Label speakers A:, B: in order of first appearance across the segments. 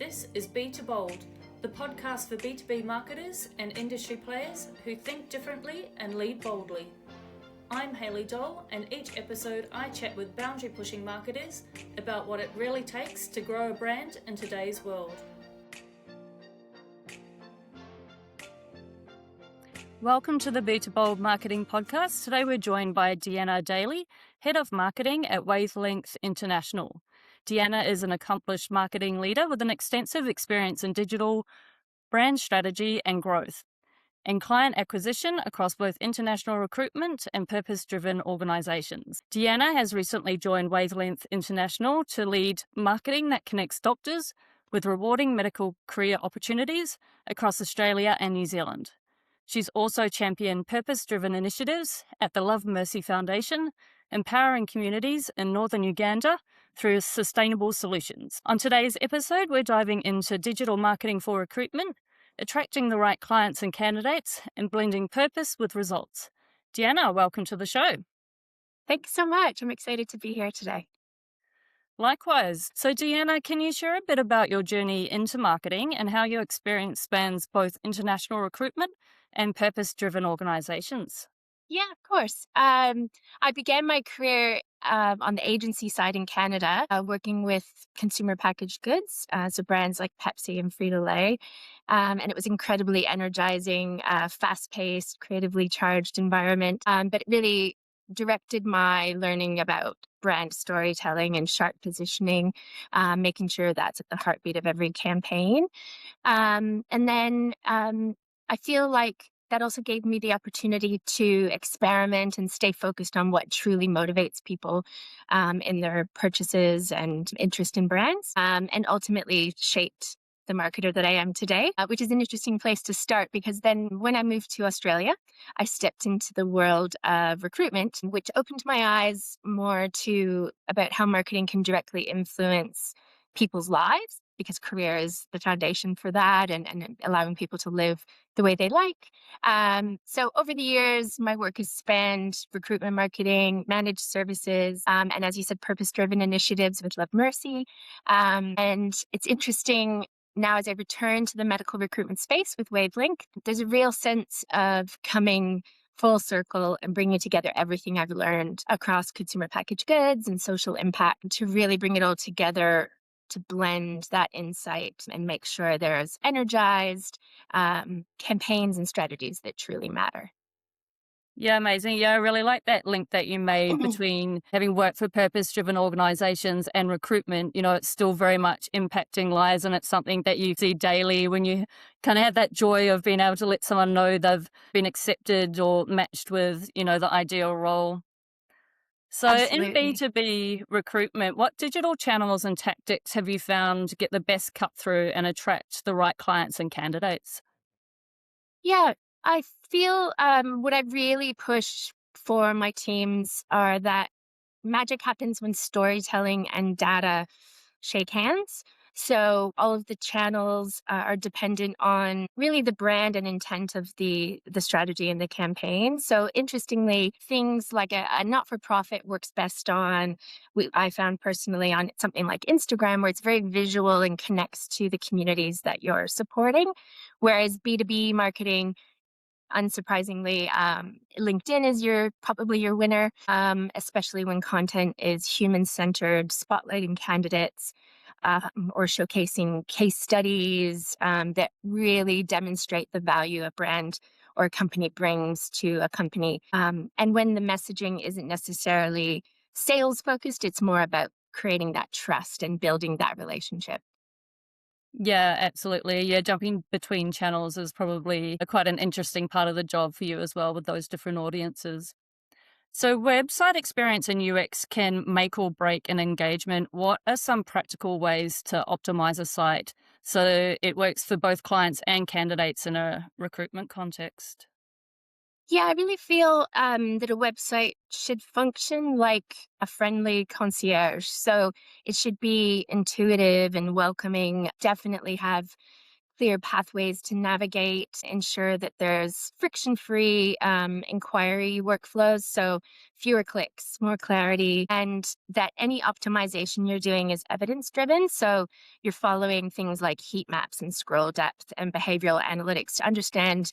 A: This is B2Bold, the podcast for B2B marketers and industry players who think differently and lead boldly. I'm Hayley Dole, and each episode I chat with boundary-pushing marketers about what it really takes to grow a brand in today's world. Welcome to the B2Bold Marketing Podcast. Today we're joined by Deanna Daly, Head of Marketing at Wavelength International. Deanna is an accomplished marketing leader with an extensive experience in digital brand strategy and growth, and client acquisition across both international recruitment and purpose-driven organizations. Deanna has recently joined Wavelength International to lead marketing that connects doctors with rewarding medical career opportunities across Australia and New Zealand. She's also championed purpose-driven initiatives at the Love Mercy Foundation, empowering communities in northern Uganda through sustainable solutions. On today's episode, we're diving into digital marketing for recruitment, attracting the right clients and candidates, and blending purpose with results. Deanna, welcome to the show.
B: Thanks so much. I'm excited to be here today.
A: Likewise. So Deanna, can you share a bit about your journey into marketing and how your experience spans both international recruitment and purpose-driven organizations?
B: Yeah, of course. I began my career on the agency side in Canada, working with consumer packaged goods, so brands like Pepsi and Frito-Lay. And it was incredibly energizing, fast-paced, creatively charged environment. But it really directed my learning about brand storytelling and sharp positioning, making sure that's at the heartbeat of every campaign. And then I feel like that also gave me the opportunity to experiment and stay focused on what truly motivates people in their purchases and interest in brands, and ultimately shaped the marketer that I am today, which is an interesting place to start because then when I moved to Australia, I stepped into the world of recruitment, which opened my eyes more to about how marketing can directly influence people's lives, because career is the foundation for that and allowing people to live the way they like. So over the years, my work has spanned recruitment marketing, managed services, and as you said, purpose-driven initiatives with Love Mercy. And it's interesting now as I return to the medical recruitment space with Wavelength, there's a real sense of coming full circle and bringing together everything I've learned across consumer packaged goods and social impact to really bring it all together to blend that insight and make sure there's energized campaigns and strategies that truly matter.
A: Yeah, amazing. Yeah, I really like that link that you made between having worked for purpose-driven organizations and recruitment. You know, it's still very much impacting lives, and it's something that you see daily when you kind of have that joy of being able to let someone know they've been accepted or matched with, you know, the ideal role. So
B: Absolutely.
A: in B2B recruitment, what digital channels and tactics have you found to get the best cut through and attract the right clients and candidates?
B: Yeah, I feel what I really push for my teams are that magic happens when storytelling and data shake hands. So all of the channels are dependent on really the brand and intent of the strategy and the campaign. So interestingly, things like a not-for-profit works best on, I found personally on something like Instagram, where it's very visual and connects to the communities that you're supporting. Whereas B2B marketing, unsurprisingly, LinkedIn is probably your winner, especially when content is human-centered, spotlighting candidates, or showcasing case studies that really demonstrate the value a brand or a company brings to a company. And when the messaging isn't necessarily sales-focused, it's more about creating that trust and building that relationship.
A: Yeah, absolutely. Yeah, jumping between channels is probably quite an interesting part of the job for you as well with those different audiences. So website experience and UX can make or break an engagement. What are some practical ways to optimize a site so it works for both clients and candidates in a recruitment context?
B: Yeah, I really feel that a website should function like a friendly concierge. So it should be intuitive and welcoming, definitely have clear pathways to navigate, ensure that there's friction-free inquiry workflows. So fewer clicks, more clarity, and that any optimization you're doing is evidence-driven. So you're following things like heat maps and scroll depth and behavioral analytics to understand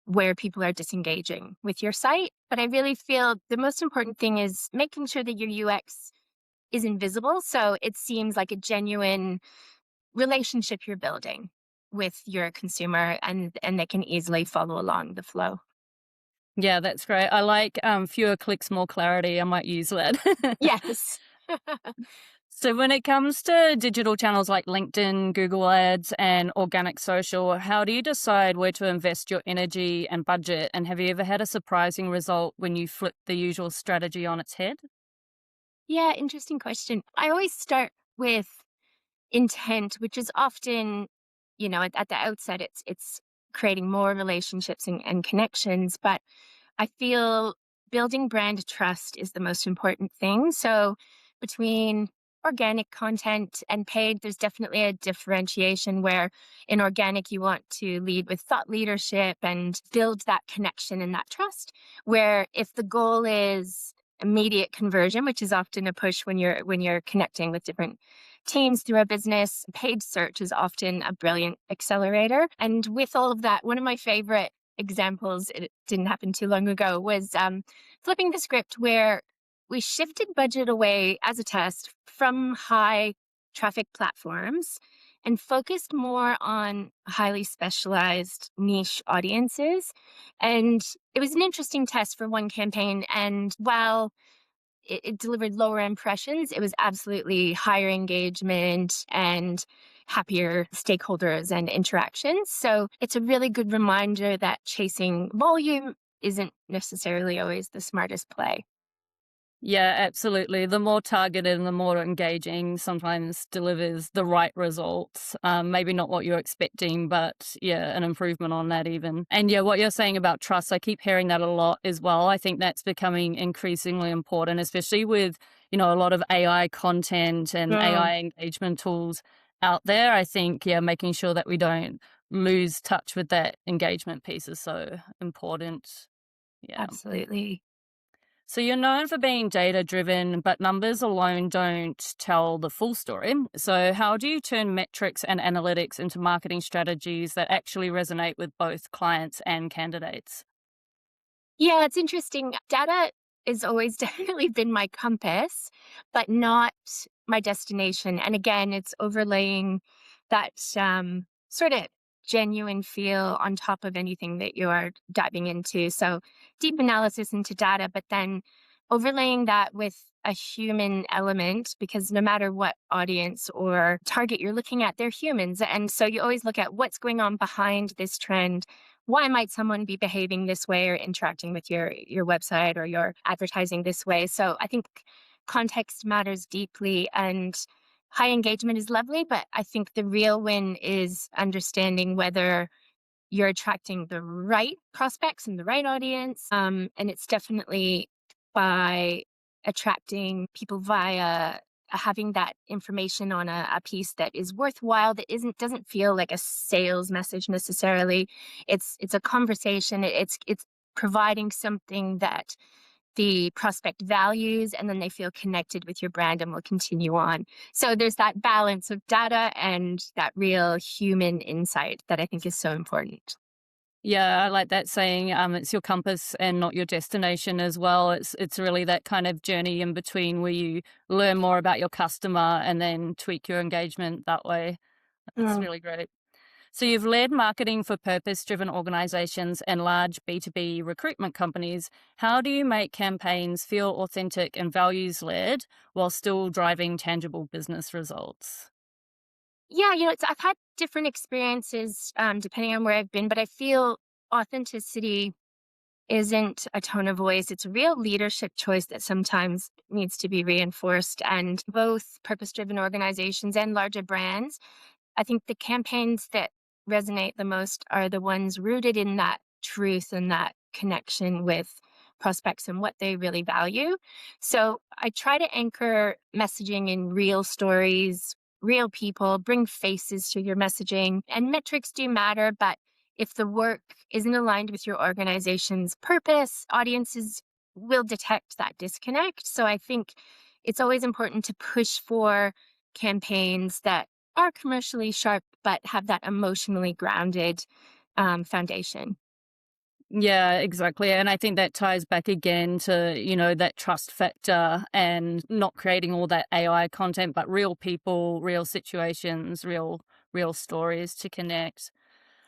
B: where people are disengaging with your site. But I really feel the most important thing is making sure that your UX is invisible. So it seems like a genuine relationship you're building with your consumer, and they can easily follow along the flow.
A: Yeah, that's great. I like fewer clicks, more clarity. I might use that.
B: Yes.
A: So when it comes to digital channels like LinkedIn, Google Ads, and organic social, how do you decide where to invest your energy and budget? And have you ever had a surprising result when you flip the usual strategy on its head?
B: Yeah, interesting question. I always start with intent, which is often, at the outset, it's creating more relationships and connections. But I feel building brand trust is the most important thing. So between organic content and paid, there's definitely a differentiation where in organic, you want to lead with thought leadership and build that connection and that trust. Where if the goal is immediate conversion, which is often a push when you're connecting with different teams through a business, paid search is often a brilliant accelerator. And with all of that, one of my favorite examples, it didn't happen too long ago, was flipping the script where we shifted budget away as a test from high traffic platforms and focused more on highly specialized niche audiences. And it was an interesting test for one campaign. And while it delivered lower impressions, it was absolutely higher engagement and happier stakeholders and interactions. So it's a really good reminder that chasing volume isn't necessarily always the smartest play.
A: Yeah, absolutely. The more targeted and the more engaging sometimes delivers the right results. Maybe not what you're expecting, but yeah, an improvement on that even. And yeah, what you're saying about trust, I keep hearing that a lot as well. I think that's becoming increasingly important, especially with, a lot of AI content and
B: Mm,
A: AI engagement tools out there. I think, yeah, making sure that we don't lose touch with that engagement piece is so important. Yeah.
B: absolutely.
A: So you're known for being data driven, but numbers alone don't tell the full story. So how do you turn metrics and analytics into marketing strategies that actually resonate with both clients and candidates?
B: Yeah, it's interesting. Data has always definitely been my compass, but not my destination. And again, it's overlaying that sort of genuine feel on top of anything that you are diving into. So deep analysis into data, but then overlaying that with a human element, because no matter what audience or target you're looking at, they're humans. And so you always look at what's going on behind this trend. Why might someone be behaving this way or interacting with your website or your advertising this way? So I think context matters deeply, and high engagement is lovely, but I think the real win is understanding whether you're attracting the right prospects and the right audience. And it's definitely by attracting people via having that information on a piece that is worthwhile, that doesn't feel like a sales message necessarily. It's a conversation. It's providing something that the prospect values, and then they feel connected with your brand and will continue on. So there's that balance of data and that real human insight that I think is so important.
A: Yeah, I like that saying. It's your compass and not your destination as well. It's really that kind of journey in between where you learn more about your customer and then tweak your engagement that way. That's
B: Mm.
A: really great. So you've led marketing for purpose-driven organizations and large B2B recruitment companies. How do you make campaigns feel authentic and values-led while still driving tangible business results?
B: Yeah, I've had different experiences depending on where I've been, but I feel authenticity isn't a tone of voice. It's a real leadership choice that sometimes needs to be reinforced. And both purpose driven organizations and larger brands, I think the campaigns that resonate the most are the ones rooted in that truth and that connection with prospects and what they really value. So I try to anchor messaging in real stories, real people, bring faces to your messaging. And metrics do matter, but if the work isn't aligned with your organization's purpose, audiences will detect that disconnect. So I think it's always important to push for campaigns that are commercially sharp, but have that emotionally grounded foundation.
A: Yeah, exactly. And I think that ties back again to, that trust factor and not creating all that AI content, but real people, real situations, real stories to connect.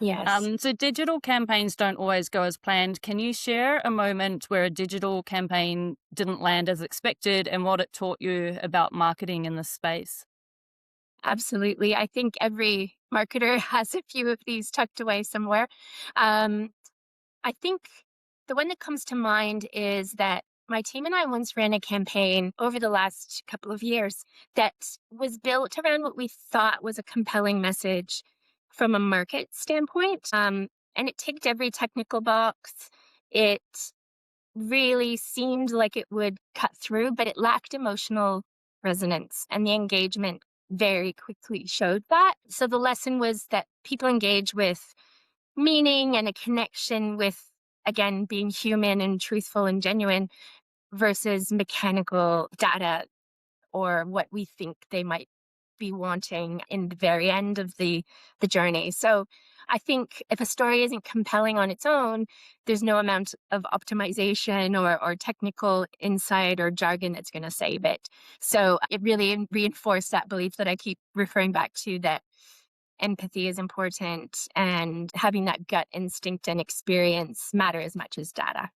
B: Yes.
A: So digital campaigns don't always go as planned. Can you share a moment where a digital campaign didn't land as expected and what it taught you about marketing in this space?
B: Absolutely. I think every marketer has a few of these tucked away somewhere. Um, I think the one that comes to mind is that my team and I once ran a campaign over the last couple of years that was built around what we thought was a compelling message from a market standpoint. And it ticked every technical box. It really seemed like it would cut through, but it lacked emotional resonance, and the engagement very quickly showed that. So the lesson was that people engage with meaning and a connection with, again, being human and truthful and genuine versus mechanical data or what we think they might be wanting in the very end of the journey. So I think if a story isn't compelling on its own, there's no amount of optimization or technical insight or jargon that's going to save it. So it really reinforced that belief that I keep referring back to, that empathy is important and having that gut instinct and experience matter as much as data.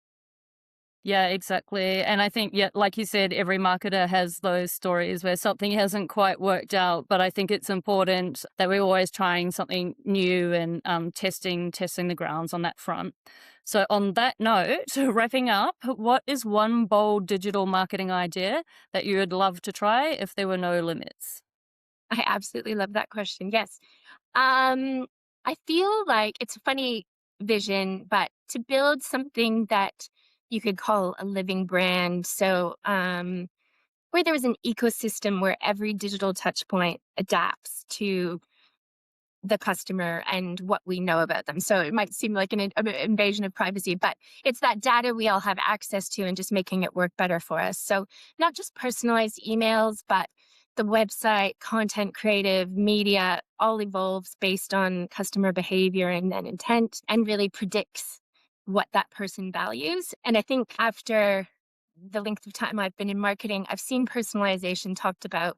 A: Yeah, exactly. And I think, yeah, like you said, every marketer has those stories where something hasn't quite worked out. But I think it's important that we're always trying something new and testing the grounds on that front. So on that note, wrapping up, what is one bold digital marketing idea that you would love to try if there were no limits?
B: I absolutely love that question. Yes. Um, I feel like it's a funny vision, but to build something that you could call a living brand. So, where there was an ecosystem where every digital touch point adapts to the customer and what we know about them. So it might seem like an invasion of privacy, but it's that data we all have access to and just making it work better for us. So not just personalized emails, but the website, content, creative, media all evolves based on customer behavior and then intent, and really predicts what that person values. And I think after the length of time I've been in marketing, I've seen personalization talked about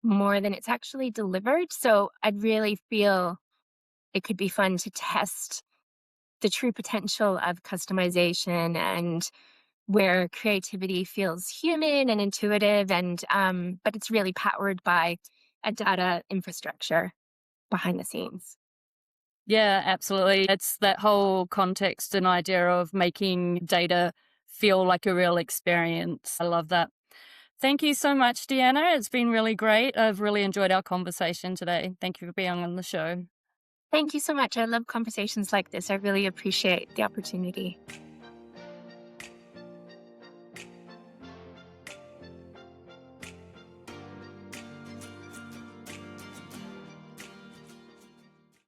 B: more than it's actually delivered. So I'd really feel it could be fun to test the true potential of customization and where creativity feels human and intuitive, and but it's really powered by a data infrastructure behind the scenes.
A: Yeah, absolutely. It's that whole context and idea of making data feel like a real experience. I love that. Thank you so much, Deanna. It's been really great. I've really enjoyed our conversation today. Thank you for being on the show.
B: Thank you so much. I love conversations like this. I really appreciate the opportunity.